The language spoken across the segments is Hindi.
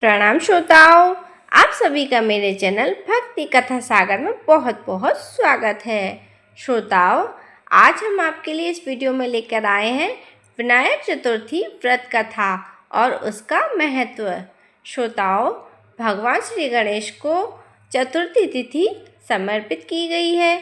प्रणाम श्रोताओं, आप सभी का मेरे चैनल भक्ति कथा सागर में बहुत बहुत स्वागत है। श्रोताओं, आज हम आपके लिए इस वीडियो में लेकर आए हैं विनायक चतुर्थी व्रत कथा और उसका महत्व। श्रोताओं, भगवान श्री गणेश को चतुर्थी तिथि समर्पित की गई है।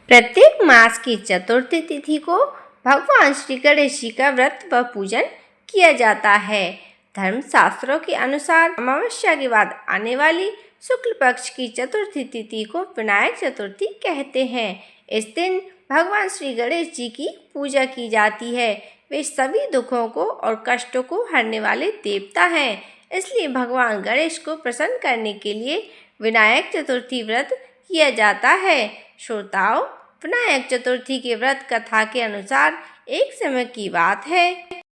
प्रत्येक मास की चतुर्थी तिथि को भगवान श्री गणेश जी का व्रत व पूजन किया जाता है। धर्मशास्त्रों के अनुसार अमावस्या के बाद आने वाली शुक्ल पक्ष की चतुर्थी तिथि को विनायक चतुर्थी कहते हैं। इस दिन भगवान श्री गणेश जी की पूजा की जाती है। वे सभी दुखों को और कष्टों को हरने वाले देवता हैं। इसलिए भगवान गणेश को प्रसन्न करने के लिए विनायक चतुर्थी व्रत किया जाता है। श्रोताओं, विनायक चतुर्थी के व्रत कथा के अनुसार एक समय की बात है,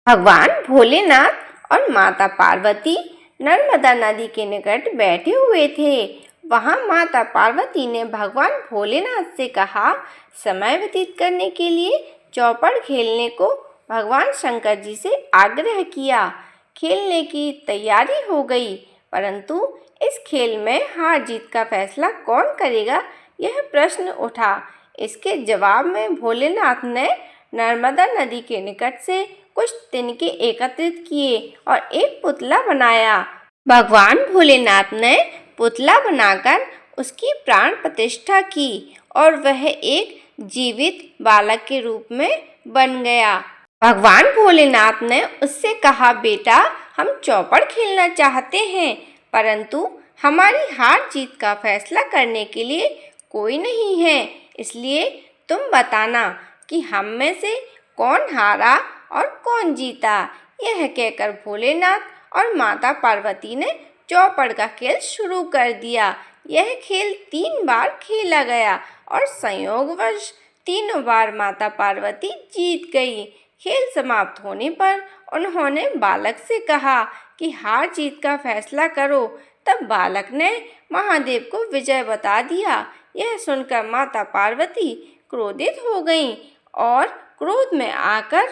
भगवान भोलेनाथ और माता पार्वती नर्मदा नदी के निकट बैठे हुए थे। वहां माता पार्वती ने भगवान भोलेनाथ से कहा, समय व्यतीत करने के लिए चौपड़ खेलने को भगवान शंकर जी से आग्रह किया। खेलने की तैयारी हो गई, परंतु इस खेल में हार जीत का फैसला कौन करेगा, यह प्रश्न उठा। इसके जवाब में भोलेनाथ ने नर्मदा नदी के निकट से कुछ तिनके एकत्रित किए और एक पुतला बनाया। भगवान भोलेनाथ ने पुतला बनाकर उसकी प्राण प्रतिष्ठा की और वह एक जीवित बालक के रूप में बन गया। भगवान भोलेनाथ ने उससे कहा, बेटा, हम चौपड़ खेलना चाहते हैं, परंतु हमारी हार जीत का फैसला करने के लिए कोई नहीं है। इसलिए तुम बताना कि हम में से कौन हारा और कौन जीता। यह कहकर भोलेनाथ और माता पार्वती ने चौपड़ का खेल शुरू कर दिया। यह खेल 3 बार खेला गया और संयोगवश तीनों बार माता पार्वती जीत गई। खेल समाप्त होने पर उन्होंने बालक से कहा कि हार जीत का फैसला करो। तब बालक ने महादेव को विजय बता दिया। यह सुनकर माता पार्वती क्रोधित हो गईं और क्रोध में आकर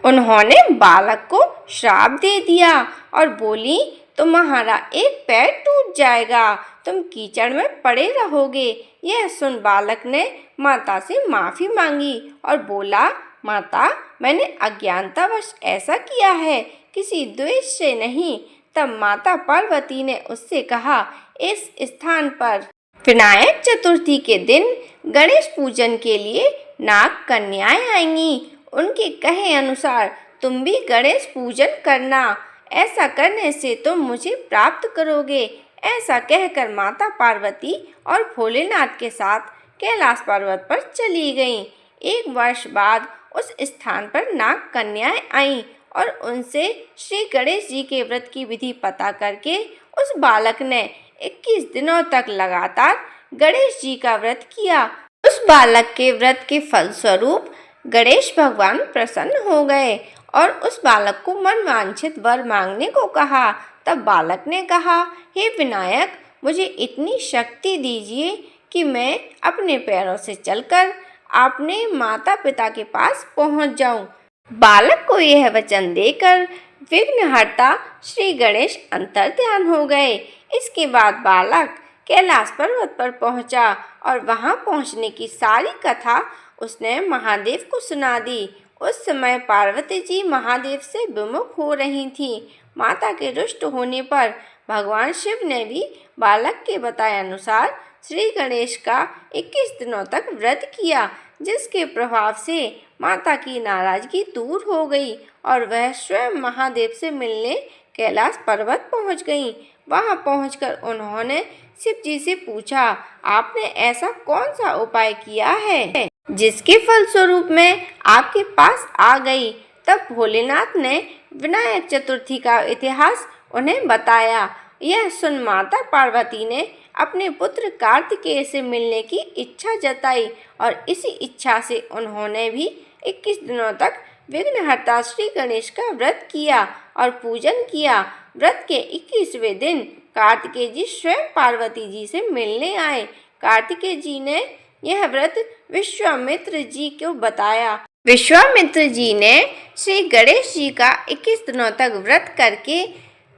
उन्होंने बालक को श्राप दे दिया और बोली, तुम्हारा एक पैर टूट जाएगा, तुम कीचड़ में पड़े रहोगे। यह सुन बालक ने माता से माफी मांगी और बोला, माता, मैंने अज्ञानतावश ऐसा किया है, किसी द्वेष से नहीं। तब माता पार्वती ने उससे कहा, इस स्थान पर विनायक चतुर्थी के दिन गणेश पूजन के लिए नाग कन्याएं आएंगी। उनके कहे अनुसार तुम भी गणेश पूजन करना। ऐसा करने से तुम मुझे प्राप्त करोगे। ऐसा कहकर माता पार्वती और भोलेनाथ के साथ कैलाश पर्वत पर चली गईं। 1 वर्ष बाद उस स्थान पर नाग कन्याएं आईं और उनसे श्री गणेश जी के व्रत की विधि पता करके उस बालक ने 21 दिनों तक लगातार गणेश जी का व्रत किया। उस बालक के व्रत के फलस्वरूप गणेश भगवान प्रसन्न हो गए और उस बालक को मनवांछित वर मांगने को कहा। तब बालक ने कहा, हे विनायक, मुझे इतनी शक्ति दीजिए कि मैं अपने पैरों से चलकर अपने माता पिता के पास पहुंच जाऊं। बालक को यह वचन देकर विघ्नहर्ता श्री गणेश अंतर्ध्यान हो गए। इसके बाद बालक कैलाश पर्वत पर पहुंचा और वहां पहुंचने की सारी कथा उसने महादेव को सुना दी। उस समय पार्वती जी महादेव से विमुख हो रही थीं। माता के रुष्ट होने पर भगवान शिव ने भी बालक के बताए अनुसार श्री गणेश का 21 दिनों तक व्रत किया, जिसके प्रभाव से माता की नाराजगी दूर हो गई और वह स्वयं महादेव से मिलने कैलाश पर्वत पहुंच गईं। वहां पहुंचकर उन्होंने शिव जी से पूछा, आपने ऐसा कौन सा उपाय किया है जिसके फलस्वरूप मैं आपके पास आ गई। तब भोलेनाथ ने विनायक चतुर्थी का इतिहास उन्हें बताया। यह सुन माता पार्वती ने अपने पुत्र कार्तिकेय से मिलने की इच्छा जताई और इसी इच्छा से उन्होंने भी 21 दिनों तक विघ्नहर्ता श्री गणेश का व्रत किया और पूजन किया। व्रत के 21वें दिन कार्तिकेय जी स्वयं पार्वती जी से मिलने आए। कार्तिकेय जी ने यह व्रत विश्वामित्र जी को बताया। विश्वामित्र जी ने श्री गणेश जी का 21 दिनों तक व्रत करके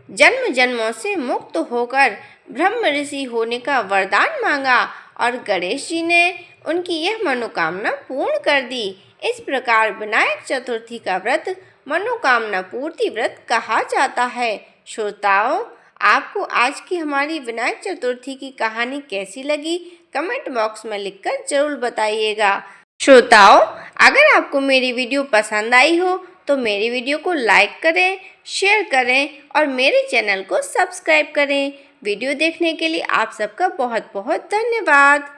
जन्म जन्मों से मुक्त होकर ब्रह्म ऋषि होने का वरदान मांगा और गणेश जी ने उनकी यह मनोकामना पूर्ण कर दी। इस प्रकार विनायक चतुर्थी का व्रत मनोकामना पूर्ति व्रत कहा जाता है। श्रोताओं, आपको आज की हमारी विनायक चतुर्थी की कहानी कैसी लगी, कमेंट बॉक्स में लिखकर जरूर बताइएगा। श्रोताओं, अगर आपको मेरी वीडियो पसंद आई हो तो मेरी वीडियो को लाइक करें, शेयर करें और मेरे चैनल को सब्सक्राइब करें। वीडियो देखने के लिए आप सबका बहुत बहुत धन्यवाद।